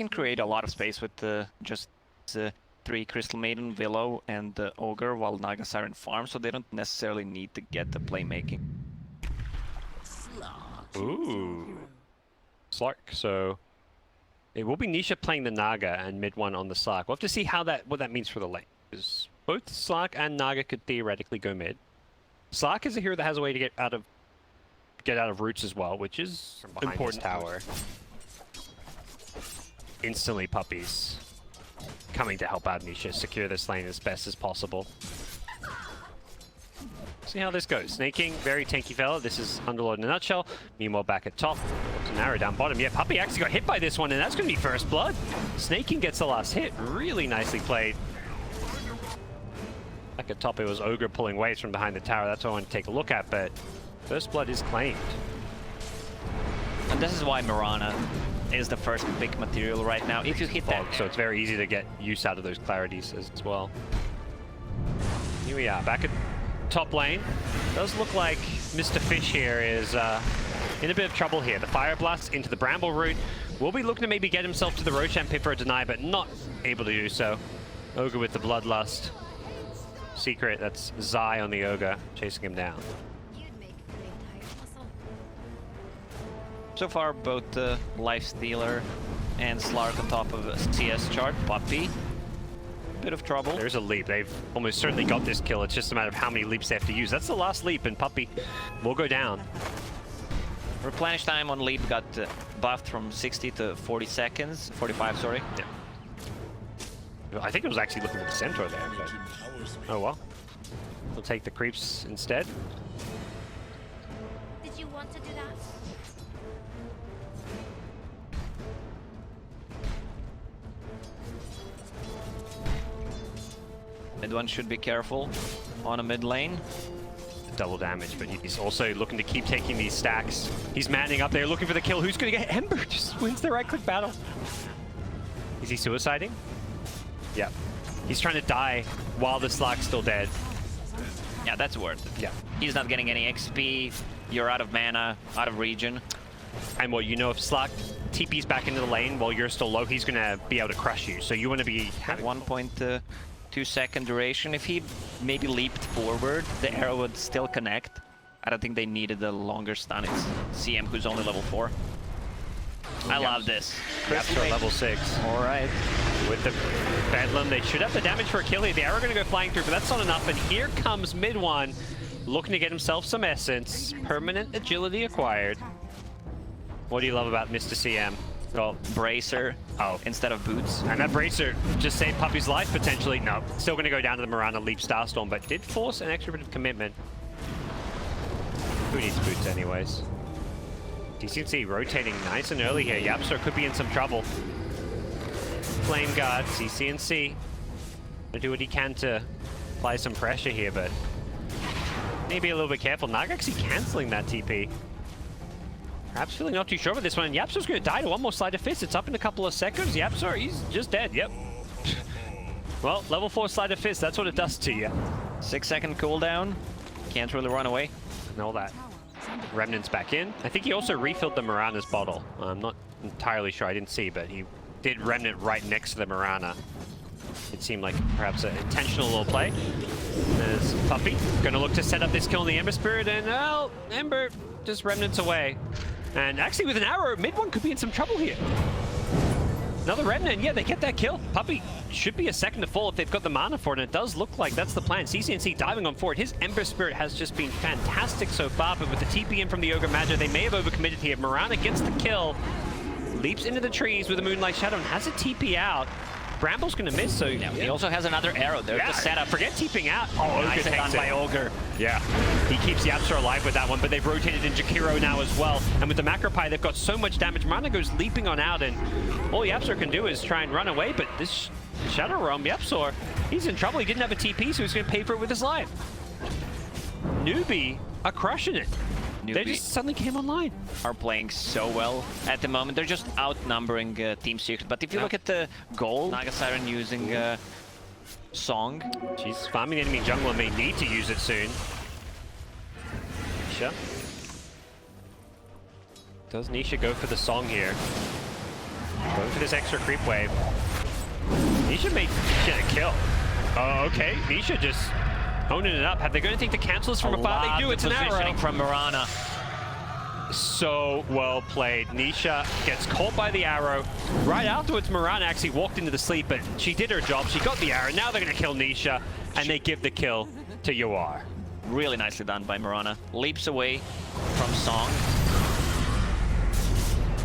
can create a lot of space with just 3 Crystal Maiden, Willow, and the Ogre while Naga Siren farms, so they don't necessarily need to get the playmaking. Ooh. Slark, so it will be Nisha playing the Naga and mid one on the Slark. We'll have to see how what that means for the lane, because both Slark and Naga could theoretically go mid. Slark is a hero that has a way to get out of roots as well, which is important. Tower. Instantly puppies coming to help out Nisha secure this lane as best as possible. See how this goes. Snaking, very tanky fella. This is Underlord in a nutshell. Meanwhile, back at top. Looks narrow down bottom. Yeah, Puppy actually got hit by this one, and that's going to be first blood. Snaking gets the last hit. Really nicely played. Back at top, it was Ogre pulling waves from behind the tower. That's what I want to take a look at, but first blood is claimed. And this is why Mirana is the first big material right now. If you hit that, so it's very easy to get use out of those clarities as well. Here we are, back at top lane. Does look like Mr. Fish here is in a bit of trouble here. The Fire Blast into the Bramble route. Will be looking to maybe get himself to the Roshan pit for a deny, but not able to do so. Ogre with the Bloodlust. Secret, that's Zai on the Ogre, chasing him down. So far, both Lifestealer and Slark on top of a CS chart. Puppy, bit of trouble. There's a leap. They've almost certainly got this kill. It's just a matter of how many leaps they have to use. That's the last leap, and Puppy will go down. Replenish time on leap got buffed from 60 to 40 seconds. 45, sorry. Yeah. I think it was actually looking for the center there, but oh well. We'll take the creeps instead. Did you want to do that? Mid one should be careful on a mid lane. Double damage, but he's also looking to keep taking these stacks. He's manning up there, looking for the kill. Who's going to get Ember? Just wins the right-click battle. Is he suiciding? Yeah. He's trying to die while the Slark's still dead. Yeah, that's worth it. Yeah. He's not getting any XP. You're out of mana, out of region. And what you know, if Slark TP's back into the lane while you're still low, he's going to be able to crush you. So you want to be at 1.2 second duration. If he maybe leaped forward, the arrow would still connect. I don't think they needed a longer stun. It's CM who's only level 4. I love this. Yaps are level 6. All right. With the Bedlam, they should have the damage for a kill here. The arrow going to go flying through, but that's not enough. And here comes mid one, looking to get himself some essence. Permanent agility acquired. What do you love about Mr. CM? Well, Bracer instead of Boots. And that Bracer just saved Puppy's life, potentially. No, still going to go down to the Mirana Leap Starstorm, but did force an extra bit of commitment. Who needs Boots anyways? DCNC rotating nice and early here. Yapster could be in some trouble. Flame Guard, CCNC. Gonna do what he can to apply some pressure here, but maybe a little bit careful. Naga actually canceling that TP. Perhaps feeling not too sure about this one. And Yapsor's going to die to one more Sleight of Fist. It's up in a couple of seconds. Yapsor, he's just dead. Yep. Well, level 4 Sleight of Fist, that's what it does to you. 6-second cooldown. Can't really run away. And all that. Remnant's back in. I think he also refilled the Mirana's bottle. I'm not entirely sure. I didn't see, but he did Remnant right next to the Mirana. It seemed like perhaps an intentional little play. There's Puppy. Going to look to set up this kill on the Ember Spirit, and well, Ember just Remnants away. And actually with an arrow, mid one could be in some trouble here. Another Remnant, yeah, they get that kill. Puppy should be a second to fall if they've got the mana for it, and it does look like that's the plan. CCNC diving on forward. His Ember Spirit has just been fantastic so far, but with the TP in from the Ogre Magi, they may have overcommitted here. Mirana gets the kill, leaps into the trees with a Moonlight Shadow, and has a TP out. Bramble's going to miss, so yeah. He also has another arrow there to set up. Forget TPing out. Oh, Ogre nice takes done by Ogre. Yeah, he keeps Yapster alive with that one, but they've rotated in Jakiro now as well. And with the Macropie, they've got so much damage. Mirana goes leaping on out, and all Yapster can do is try and run away, but this Shadow Realm, Yapster, he's in trouble. He didn't have a TP, so he's going to pay for it with his life. NEWBEE are crushing it. They just suddenly came online. Are playing so well at the moment. They're just outnumbering Team Secret. But if you look at the goal, Naga Siren using Song. She's farming enemy jungle and may need to use it soon. Nisha. Does Nisha go for the Song here? Going for this extra creep wave. Nisha may get a kill. Oh, okay. Nisha just owning it up. Have they got anything to cancel this from afar? They do. It's an arrow from Mirana. So well played. Nisha gets caught by the arrow. Right afterwards, Mirana actually walked into the sleep, but she did her job. She got the arrow. Now they're going to kill Nisha, and they give the kill to Yawar. Really nicely done by Mirana. Leaps away from Song.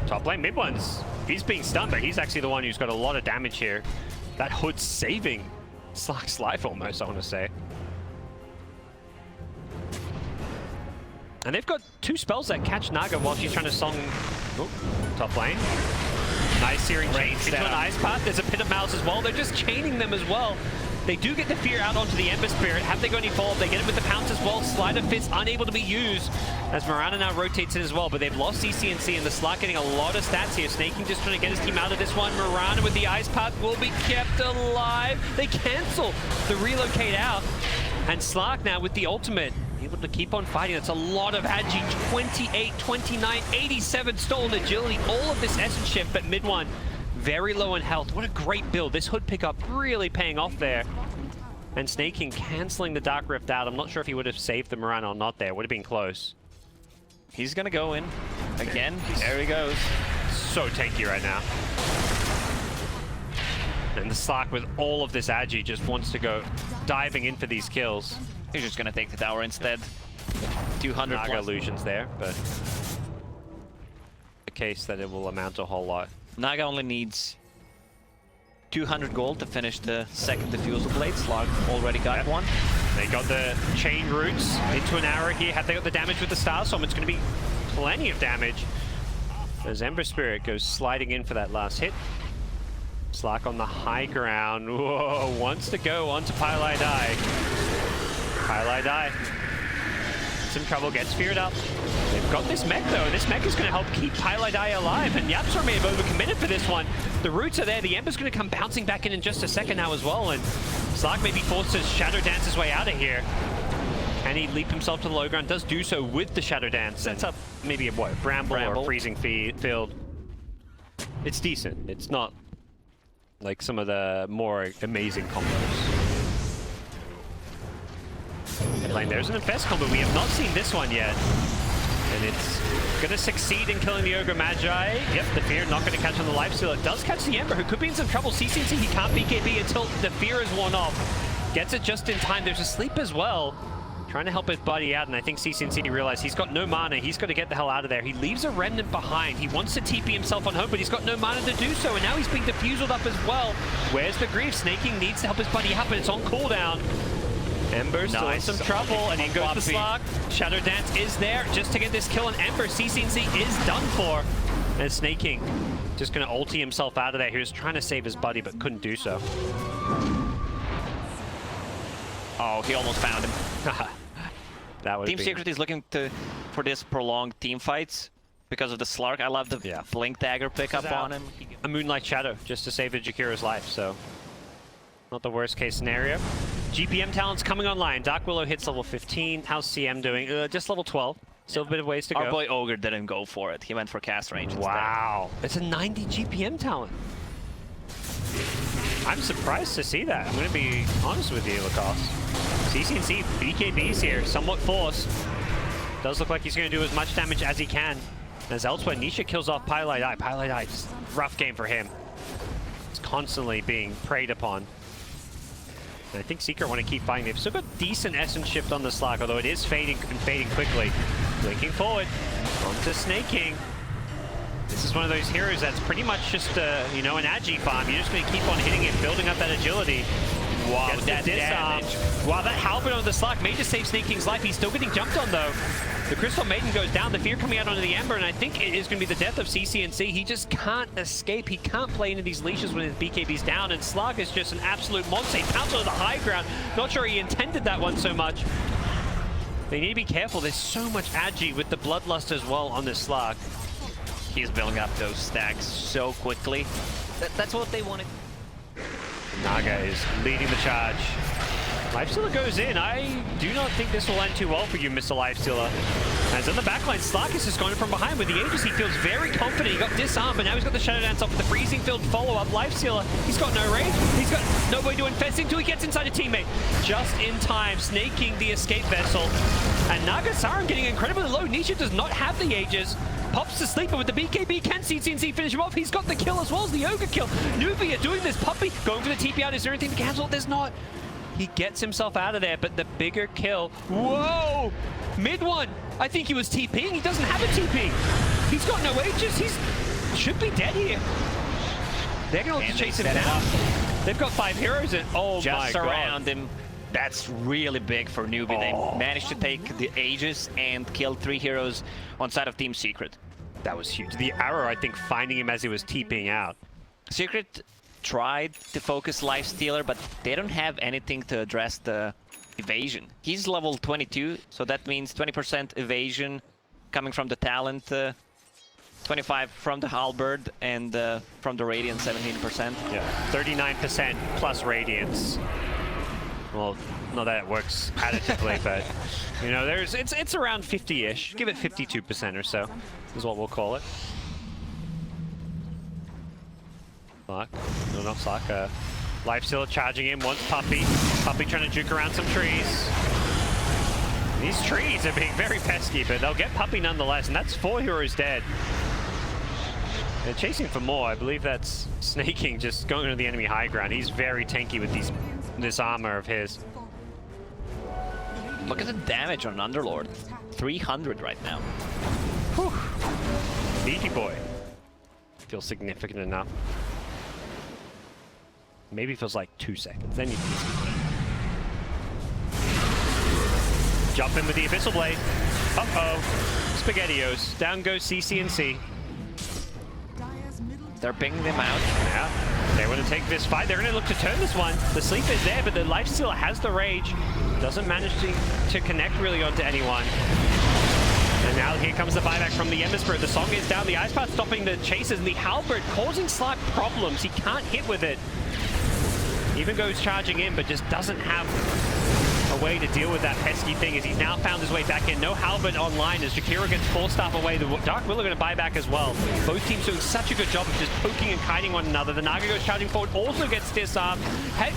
Top lane, mid ones. He's being stunned, but he's actually the one who's got a lot of damage here. That hood's saving Slack's life almost, I want to say. And they've got 2 spells that catch Naga while she's trying to Song. Oh, top lane. Nice searing chain into an ice path. There's a pit of malice as well. They're just chaining them as well. They do get the fear out onto the Ember Spirit. Have they got any follow-up? They get it with the pounce as well. Sleight of Fist unable to be used as Mirana now rotates in as well. But they've lost CCNC and the Slack getting a lot of stats here. Snaking just trying to get his team out of this one. Mirana with the ice path will be kept alive. They cancel the relocate out. And Slack now with the ultimate, able to keep on fighting. That's a lot of Agi. 28, 29, 87 stolen agility. All of this essence shift, but mid one very low in health. What a great build. This hood pickup really paying off there. And Snaking canceling the Dark Rift out. I'm not sure if he would have saved the Mirana or not there. Would have been close. He's going to go in again. There he goes. So tanky right now. And the Slack with all of this Agi just wants to go diving in for these kills. He's just going to take the tower instead. 200 Naga plus. illusions there, but the case that it will amount to a whole lot. Naga only needs 200 gold to finish the second diffusal blade. Slug already got one. They got the chain roots into an arrow here. Have they got the damage with the Starstorm? It's going to be plenty of damage. As Ember Spirit goes sliding in for that last hit. Slack on the high ground. Whoa, wants to go onto Pylai Dai. Pylai Dai. Some trouble, gets feared up. They've got this mech though, and this mech is going to help keep Pylai Dai alive, and Yapsor may have overcommitted for this one. The roots are there, the Ember's going to come bouncing back in just a second now as well, and Slack may be forced to Shadow Dance his way out of here. Can he leap himself to the low ground? Does do so with the Shadow Dance. Sets up maybe a bramble or a freezing field. It's decent. It's not like some of the more amazing combos. Lane, there's an Infest combo. We have not seen this one yet. And it's going to succeed in killing the Ogre Magi. Yep, the Fear not going to catch on the Lifesteal. It does catch the Ember, who could be in some trouble. CCNC, he can't BKB until the Fear is worn off. Gets it just in time. There's a sleep as well. Trying to help his buddy out, and I think CCNC realized he's got no mana. He's got to get the hell out of there. He leaves a Remnant behind. He wants to TP himself on home, but he's got no mana to do so, and now he's being diffused up as well. Where's the Grief? Snaking needs to help his buddy out, but it's on cooldown. Ember still in some trouble, and in goes the Slug. Shadow Dance is there just to get this kill on Ember. CCNC is done for. And Snaking just going to ulti himself out of there. He was trying to save his buddy, but couldn't do so. Oh, he almost found him. That would Team Secret is looking for this prolonged team fights because of the Slark. I love the Blink Dagger pickup on him. A Moonlight Shadow just to save Jakira's life, so not the worst case scenario. GPM talents coming online. Dark Willow hits level 15. How's CM doing? Just level 12. Still a bit of ways to go. Our boy Ogre didn't go for it. He went for cast range instead. Wow. It's a 90 GPM talent. I'm surprised to see that. I'm going to be honest with you, Lacoste. CCNC, BKB's here, somewhat forced. Does look like he's going to do as much damage as he can. As elsewhere, Nisha kills off Pylai Dai. Pylai Dai, just rough game for him. It's constantly being preyed upon. And I think Secret want to keep fighting. They've still got decent essence shift on the Slack, although it is fading and fading quickly. Blinking forward, onto Snaking. This is one of those heroes that's pretty much just, you know, an Agi farm. You're just going to keep on hitting it, building up that agility. Wow, that damage. Wow, that halberd on the Slack may just save Snaking's life. He's still getting jumped on, though. The Crystal Maiden goes down, the Fear coming out onto the Ember, and I think it is going to be the death of CCNC. He just can't escape. He can't play into these leashes when his BKB's down, and Slug is just an absolute monster. He pounces on the high ground. Not sure he intended that one so much. They need to be careful. There's so much Agi with the Bloodlust as well on this Slug. He's building up those stacks so quickly. That's what they wanted. Naga is leading the charge. Lifestealer goes in. I do not think this will end too well for you, Mr. Lifestealer. As in the backline, Slark is just going from behind with the Aegis. He feels very confident. He got disarmed, but now he's got the Shadow Dance off with the Freezing Field follow-up. Lifestealer, he's got no range. He's got no way to infest until he gets inside a teammate. Just in time, snaking the escape vessel. And Nagasaran getting incredibly low. Nisha does not have the Aegis. Pops to sleep, but with the BKB, can CCNC finish him off? He's got the kill as well as the Ogre kill. NEWBEE are doing this. Puppey going for the TP out. Is there anything to cancel? There's not. He gets himself out of there, but the bigger kill. Whoa! Mid one. I think he was TPing. He doesn't have a TP. He's got no Aegis. He's should be dead here. They're going to chase him down. They've got 5 heroes and oh my god. Just around him. That's really big for NEWBEE. They managed to take the Aegis and kill 3 heroes on side of Team Secret. That was huge. The arrow, I think, finding him as he was TPing out. Secret tried to focus Lifestealer, but they don't have anything to address the evasion. He's level 22, so that means 20% evasion coming from the talent, 25 from the halberd, and from the radiant 17%. Yeah, 39% plus radiance. Well, not that it works additively, but you know, it's around 50-ish. Give it 52% or so, is what we'll call it. Slark, no, not Slark. Lifestealer charging in, wants Puppey. Puppey trying to juke around some trees. These trees are being very pesky, but they'll get Puppey nonetheless, and that's 4 heroes dead. They're chasing for more. I believe that's Snaking just going to the enemy high ground. He's very tanky with this armor of his. Look at the damage on Underlord. 300 right now. Whew. Beefy boy. Feels significant enough. Maybe feels like 2 seconds. Then you jump in with the Abyssal Blade. Uh-oh. SpaghettiOs. Down goes CCNC. They're pinging them out. Yeah. They want to take this fight. They're going to look to turn this one. The sleep is there, but the Lifestealer has the rage. Doesn't manage to connect really onto anyone. And now here comes the buyback from the Ember Spirit. The Song is down. The Ice Path stopping the chases, and the Halberd causing Slark problems. He can't hit with it. Even goes charging in, but just doesn't have a way to deal with that pesky thing as he's now found his way back in. No Halberd online as Jakiro gets 4-staff away. The Dark Willow going to buy back as well. Both teams doing such a good job of just poking and kiting one another. The Naga goes charging forward, also gets disarmed.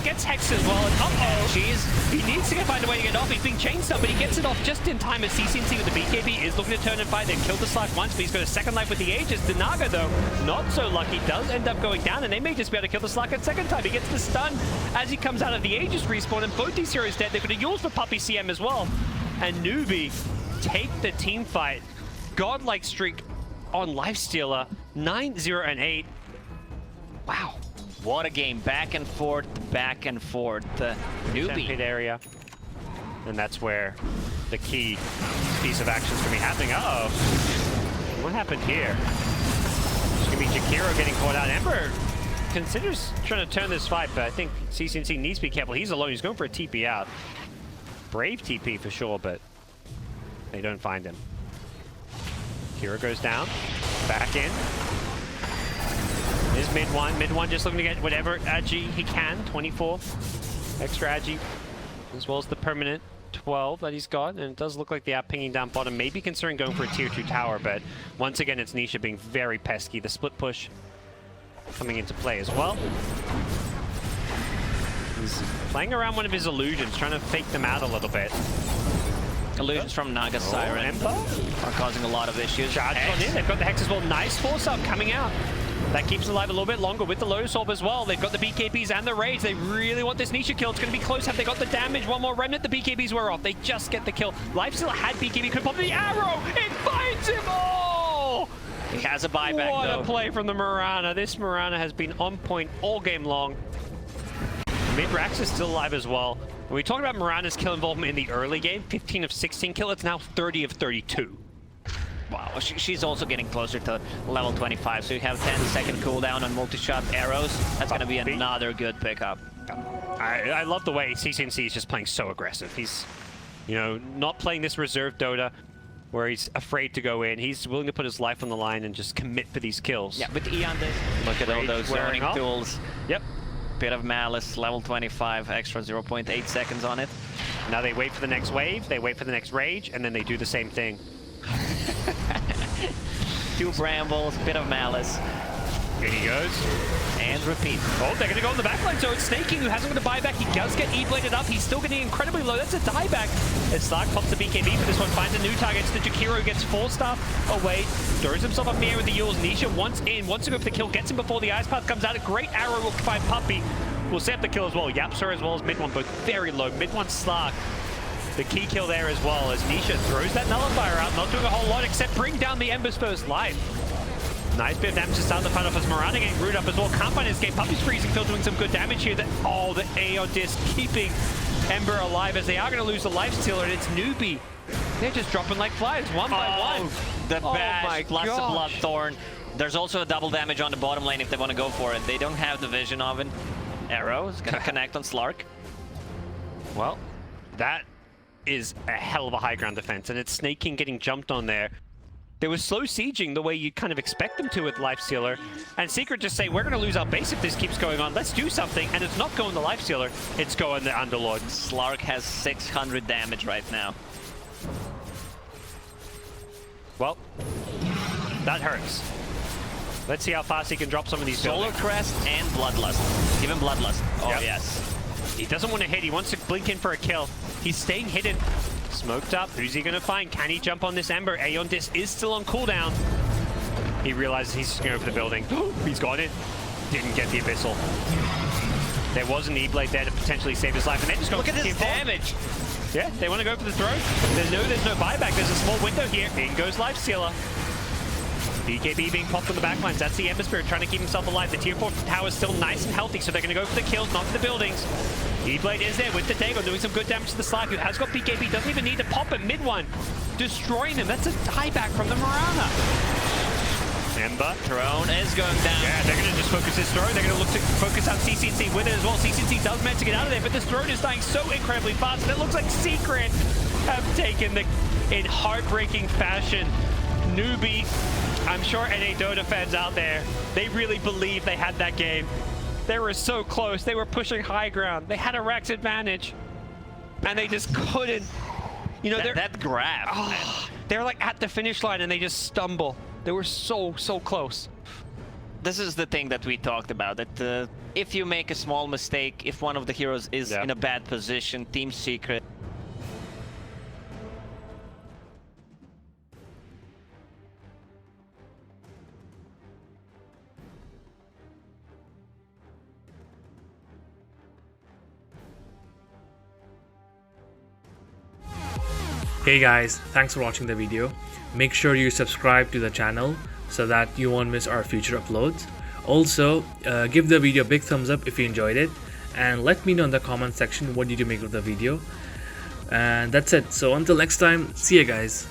Gets Hex as well, and uh-oh, he needs to find a way to get off. He's being chain stunned, but he gets it off just in time as CCNC with the BKB is looking to turn and fight. They've killed the Slark once, but he's got a second life with the Aegis. The Naga, though, not so lucky, does end up going down, and they may just be able to kill the Slark a second time. He gets the stun as he comes out of the Aegis respawn, and both these heroes dead. They've got a Yules for Puppey CM as well. And NEWBEE take the team fight. Godlike streak on Lifestealer, 9-0 and 8. Wow. What a game. Back and forth, back and forth. NEWBEE area. And that's where the key piece of action is going to be happening. Uh-oh. What happened here? It's going to be Jakiro getting caught out. Ember considers trying to turn this fight, but I think CCNC needs to be careful. He's alone. He's going for a TP out. Brave TP for sure, but they don't find him. Kira goes down. Back in. Is mid one. Mid one just looking to get whatever agi he can. 24. Extra agi. As well as the permanent 12 that he's got. And it does look like they are pinging down bottom. Maybe considering going for a tier 2 tower, but once again, it's Nisha being very pesky. The split push coming into play as well. He's playing around one of his illusions, trying to fake them out a little bit. Illusions from Naga Siren Ember are causing a lot of issues. Charge on in. They've got the Hex as well. Nice force up coming out. That keeps it alive a little bit longer with the Lotus Orb as well. They've got the BKBs and the Rage. They really want this Nisha kill. It's going to be close. Have they got the damage? One more Remnant. The BKBs were off. They just get the kill. Lifestealer had BKB. Could pop the arrow. It finds him. Oh! He has a buyback, What though. a play from the Mirana. This Mirana has been on point all game long. Midrax is still alive as well. When we talk about Mirana's kill involvement in the early game, 15 of 16 kill, it's now 30 of 32. Wow, she's also getting closer to level 25, so you have 10-second cooldown on multi-shot arrows. That's going to be another good pickup. I love the way CCNC is just playing so aggressive. He's, you know, not playing this reserve Dota where he's afraid to go in. He's willing to put his life on the line and just commit for these kills. Yeah, with Eon, look at all those zoning tools. Yep. Bit of Malice, level 25, extra 0.8 seconds on it. Now they wait for the next wave, they wait for the next Rage, and then they do the same thing. Two brambles, bit of malice. Here he goes. And repeat. Oh, they're going to go on the backline, so it's Snaking who hasn't got a buyback. He does get E-bladed up. He's still getting incredibly low. That's a dieback. As Slark pops the BKB for this one, finds a new target. The Jakiro gets 4-star away, throws himself up in the air with the Yules. Nisha wants to go for the kill, gets him before the Ice Path comes out. A great arrow will find Puppey. Will set up the kill as well. Yapster as well as mid one, both very low. Mid one Slark. The key kill there as well, as Nisha throws that nullifier out, not doing a whole lot except bring down the Ember's first life. Nice bit of damage to start the fight off as Mirana getting rooted up as well. Can't find his escape. Puppey's freezing, still doing some good damage here. Oh, the Aeon Disc keeping Ember alive as they are going to lose the life stealer, and it's NEWBEE. They're just dropping like flies, one by one. The bash plus the gosh. Bloodthorn. There's also a double damage on the bottom lane if they want to go for it. They don't have the vision of it. Arrow is going to connect on Slark. Well, that is a hell of a high ground defense, and it's Snaking getting jumped on there. They were slow sieging the way you kind of expect them to with Lifestealer, and Secret just say, we're going to lose our base if this keeps going on. Let's do something, and it's not going the Lifestealer, it's going the Underlord. Slark has 600 damage right now. Well, that hurts. Let's see how fast he can drop some of these Solar buildings. Crest and Bloodlust. Give him Bloodlust. Oh, Yep. yes. He doesn't want to hit, he wants to blink in for a kill. He's staying hidden. Smoked up, who's he gonna find? Can he jump on this Ember? Aeon Disc is still on cooldown. He realizes he's just going over the building. He's got it. Didn't get the Abyssal. There was an E-Blade there to potentially save his life, and they just got Look at this damage. Yeah, they want to go for the throw. There's no buyback. There's a small window here. In goes Lifestealer. BKB being popped on the backlines. That's the Ember Spirit trying to keep himself alive. The tier 4 tower is still nice and healthy, so they're going to go for the kills, not for the buildings. E-Blade is there with the Dago, doing some good damage to the Slark, who has got BKB, doesn't even need to pop it mid one. Destroying them. That's a dieback from the Mirana. Ember. Throne is going down. Yeah, they're going to just focus this throne. They're going to look to focus out CCNC with it as well. CCNC does manage to get out of there, but this throne is dying so incredibly fast, and it looks like Secret have taken the, in heartbreaking fashion, NEWBEE. I'm sure NA Dota fans out there, they really believe they had that game. They were so close. They were pushing high ground. They had a Rex advantage, and they just couldn't. You know, that grab. Oh, they're like at the finish line, and they just stumble. They were so close. This is the thing that we talked about, that if you make a small mistake, if one of the heroes is in a bad position, Team Secret. Hey guys, thanks for watching the video. Make sure you subscribe to the channel so that you won't miss our future uploads. Also, give the video a big thumbs up if you enjoyed it, and let me know in the comment section what did you make of the video. And that's it. So until next time, see you guys.